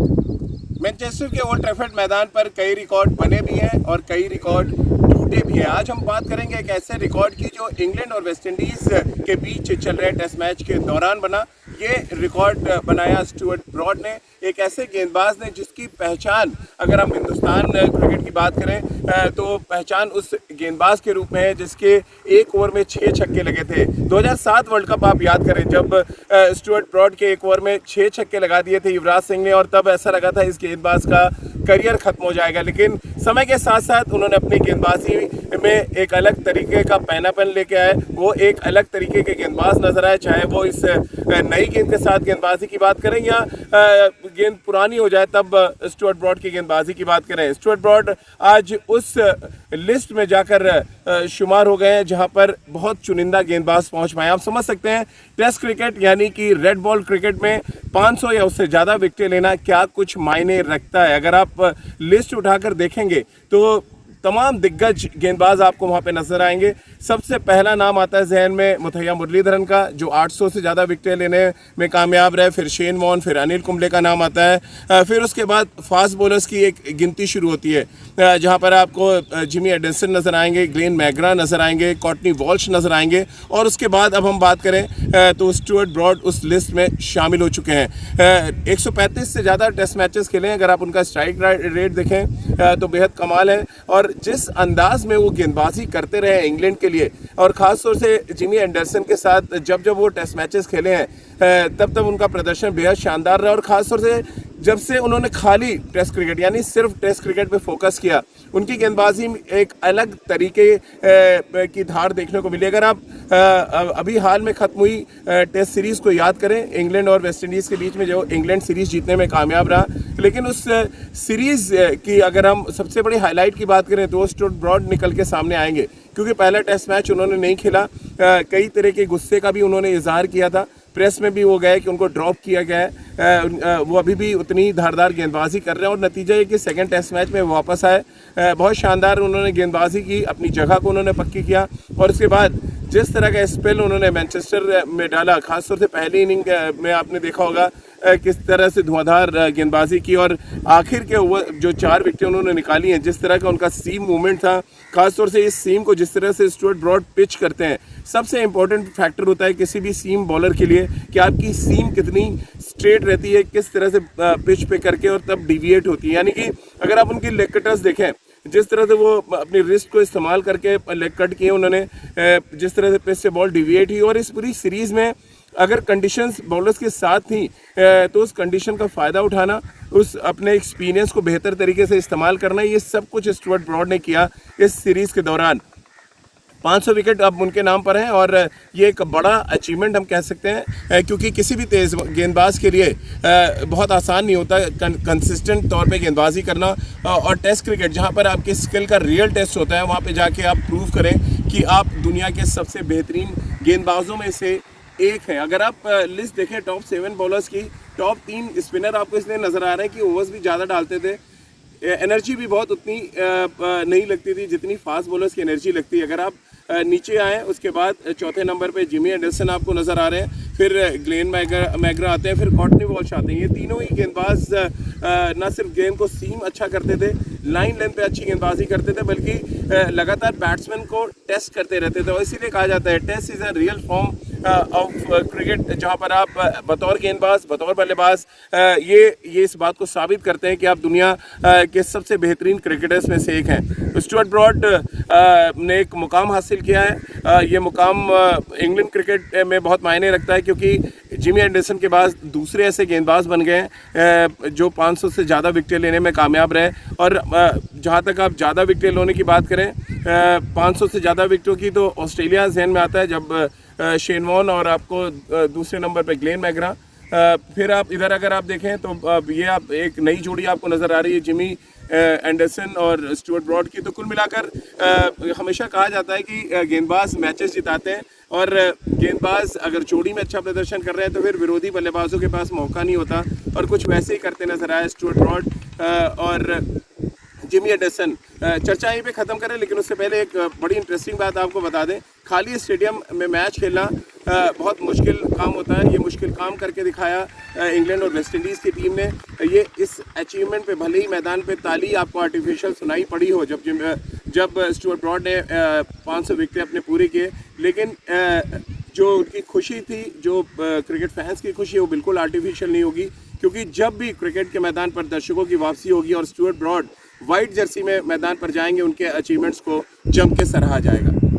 Manchester के old Trafford मैदान पर कई रिकॉर्ड बने भी हैं और कई रिकॉर्ड टूटे भी हैं। आज हम बात करेंगे एक ऐसे रिकॉर्ड की जो इंग्लैंड और वेस्ट इंडीज़ के बीच चल रहे टेस्ट मैच के दौरान बना। ये रिकॉर्ड बनाया स्टुअर्ट ब्रॉड ने, एक ऐसे गेंदबाज ने जिसकी पहचान, अगर हम हिंदुस्तान क्रिकेट की बात करें तो पहचान उस गेंदबाज के रूप में है जिसके एक ओवर में 6 छक्के लगे थे। 2007 वर्ल्ड कप आप याद करें, जब स्टुअर्ट ब्रॉड के एक ओवर में 6 छक्के लगा दिए थे युवराज सिंह ने, और तब ऐसा लगा था इस गेंदबाज का करियर खत्म हो जाएगा। लेकिन समय के साथ साथ उन्होंने अपनी गेंदबाजी में एक अलग तरीके का पैनापन लेके आए, वो एक अलग तरीके के गेंदबाज नजर आए। चाहे वो इस नई गेंद के साथ गेंदबाजी की बात करें या गेंद पुरानी हो जाए तब स्टुअर्ट ब्रॉड की गेंदबाजी की बात करें। स्टुअर्ट ब्रॉड आज उस लिस्ट में जाकर शुमार हो गए हैं जहां पर बहुत चुनिंदा गेंदबाज पहुंच पाए। आप समझ सकते हैं टेस्ट क्रिकेट यानी कि रेड बॉल क्रिकेट में 500 या उससे ज़्यादा विकेट लेना क्या कुछ मायने रखता है। अगर आप लिस्ट उठाकर देखेंगे तो तमाम दिग्गज गेंदबाज आपको वहां पे नजर आएंगे। सबसे पहला नाम आता है जहन में मुथैया मुरलीधरन का, जो 800 से ज़्यादा विकेटें लेने में कामयाब रहे। फिर शेन वॉर्न, फिर अनिल कुंबले का नाम आता है। फिर उसके बाद फास्ट बॉलर्स की एक गिनती शुरू होती है जहां पर आपको जिमी एंडरसन नज़र आएंगे, ग्लेन मैग्रा नज़र आएंगे, कॉटनी वॉल्श नज़र आएंगे, और उसके बाद अब हम बात करें तो स्टुअर्ट ब्रॉड उस लिस्ट में शामिल हो चुके हैं। 135 से ज़्यादा टेस्ट मैचेस खेले हैं। अगर आप उनका स्ट्राइक रेट देखें तो बेहद कमाल है, और जिस अंदाज में वो गेंदबाजी करते रहे इंग्लैंड के लिए, और ख़ास तौर से जिमी एंडरसन के साथ जब वो टेस्ट मैचेस खेले हैं तब उनका प्रदर्शन बेहद शानदार रहा। और ख़ास तौर से जब से उन्होंने खाली टेस्ट क्रिकेट यानी सिर्फ टेस्ट क्रिकेट पे फोकस किया, उनकी गेंदबाजी में एक अलग तरीके की धार देखने को मिली। अगर आप अभी हाल में ख़त्म हुई टेस्ट सीरीज़ को याद करें, इंग्लैंड और वेस्ट इंडीज़ के बीच में, जो इंग्लैंड सीरीज़ जीतने में कामयाब रहा, लेकिन उस सीरीज़ की अगर हम सबसे बड़ी हाईलाइट की बात करें तो स्टुअर्ट ब्रॉड निकल के सामने आएंगे, क्योंकि पहला टेस्ट मैच उन्होंने नहीं खेला। कई तरह के गुस्से का भी उन्होंने इजहार किया था, प्रेस में भी वो गए कि उनको ड्रॉप किया गया है। वो अभी भी उतनी धारदार गेंदबाजी कर रहे हैं, और नतीजा है कि सेकंड टेस्ट मैच में वापस आए। बहुत शानदार उन्होंने गेंदबाजी की, अपनी जगह को उन्होंने पक्की किया, और उसके बाद जिस तरह का स्पेल उन्होंने मैनचेस्टर में डाला, खासतौर से पहली इनिंग में आपने देखा होगा किस तरह से धुआंधार गेंदबाजी की, और आखिर के जो 4 विकेटें उन्होंने निकाली हैं, जिस तरह का उनका सीम मूवमेंट था, खासतौर से इस सीम को जिस तरह से स्टुअर्ट ब्रॉड पिच करते हैं, सबसे इंपॉर्टेंट फैक्टर होता है किसी भी सीम बॉलर के लिए कि आपकी सीम कितनी स्ट्रेट रहती है, किस तरह से पिच पे करके और तब डिविएट होती है। यानी कि अगर आप उनकी लेग कटर्स देखें, जिस तरह से वो अपनी रिस्ट को इस्तेमाल करके लेग कट किए उन्होंने, जिस तरह से पिच से बॉल डिविएट हुई, और इस पूरी सीरीज़ में अगर कंडीशंस बॉलर्स के साथ थी तो उस कंडीशन का फ़ायदा उठाना, उस अपने एक्सपीरियंस को बेहतर तरीके से इस्तेमाल करना, ये सब कुछ स्टुअर्ट ब्रॉड ने किया इस सीरीज़ के दौरान। 500 विकेट अब उनके नाम पर हैं, और ये एक बड़ा अचीवमेंट हम कह सकते हैं, क्योंकि किसी भी तेज़ गेंदबाज के लिए बहुत आसान नहीं होता कंसिस्टेंट तौर पे गेंदबाजी करना। और टेस्ट क्रिकेट जहां पर आपकी स्किल का रियल टेस्ट होता है, वहां पे जाके आप प्रूव करें कि आप दुनिया के सबसे बेहतरीन गेंदबाजों में से एक है। अगर आप लिस्ट देखें टॉप 7 बॉलर्स की, टॉप 3 स्पिनर आपको इसलिए नज़र आ रहे हैं कि ओवर्स भी ज़्यादा डालते थे, एनर्जी भी बहुत उतनी नहीं लगती थी जितनी फास्ट बॉलर्स की एनर्जी लगती है। अगर आप नीचे आए, उसके बाद चौथे नंबर पे जिमी एंडरसन आपको नज़र आ रहे हैं, फिर ग्लेन मैग्रा आते हैं, फिर कॉटनी वॉल्श आते हैं। ये तीनों ही गेंदबाज ना सिर्फ गेंद को सीम अच्छा करते थे, लाइन लेंथ पे अच्छी गेंदबाजी करते थे, बल्कि लगातार बैट्समैन को टेस्ट करते रहते थे। और इसीलिए कहा जाता है test is a real form of cricket, जहाँ पर आप बतौर गेंदबाज, बतौर बल्लेबाज ये इस बात को साबित करते हैं कि आप दुनिया के सबसे बेहतरीन क्रिकेटर्स में से एक हैं। स्टुअर्ट ब्रॉड ने एक मुकाम हासिल किया है। ये मुकाम इंग्लैंड क्रिकेट में बहुत मायने रखता है, क्योंकि जिमी एंडरसन के बाद दूसरे ऐसे गेंदबाज बन गए हैं जो 500 से ज़्यादा विकेटें लेने में कामयाब रहे। और जहाँ तक आप ज़्यादा विकेटें लेने की बात करें, 500 से ज़्यादा विकेटों की तो ऑस्ट्रेलिया जहन में आता है, जब शेन वॉर्न और आपको दूसरे नंबर पे ग्लेन मैग्रा। फिर आप इधर अगर आप देखें तो ये आप एक नई जोड़ी आपको नज़र आ रही है, जिमी एंडरसन और स्टुअर्ट ब्रॉड की। तो कुल मिलाकर हमेशा कहा जाता है कि गेंदबाज मैचेस जिताते हैं, और गेंदबाज अगर जोड़ी में अच्छा प्रदर्शन कर रहे हैं तो फिर विरोधी बल्लेबाजों के पास मौका नहीं होता, और कुछ वैसे ही करते नजर आए स्टुअर्ट ब्रॉड और जिमी एंडरसन। चर्चा यहीं पे ख़त्म करें, लेकिन उससे पहले एक बड़ी इंटरेस्टिंग बात आपको बता दें खाली स्टेडियम में मैच खेलना बहुत मुश्किल काम होता है। ये मुश्किल काम करके दिखाया इंग्लैंड और वेस्ट इंडीज़ की टीम ने। ये इस अचीवमेंट पे भले ही मैदान पे ताली आपको आर्टिफिशियल सुनाई पड़ी हो जब स्टुअर्ट ब्रॉड ने 500 विकेट अपने पूरे किए, लेकिन जो उनकी खुशी थी, जो क्रिकेट फैंस की खुशी है, वो बिल्कुल आर्टिफिशियल नहीं होगी, क्योंकि जब भी क्रिकेट के मैदान पर दर्शकों की वापसी होगी और स्टुअर्ट ब्रॉड वाइट जर्सी में मैदान पर जाएंगे, उनके अचीवमेंट्स को जम के सराहा जाएगा।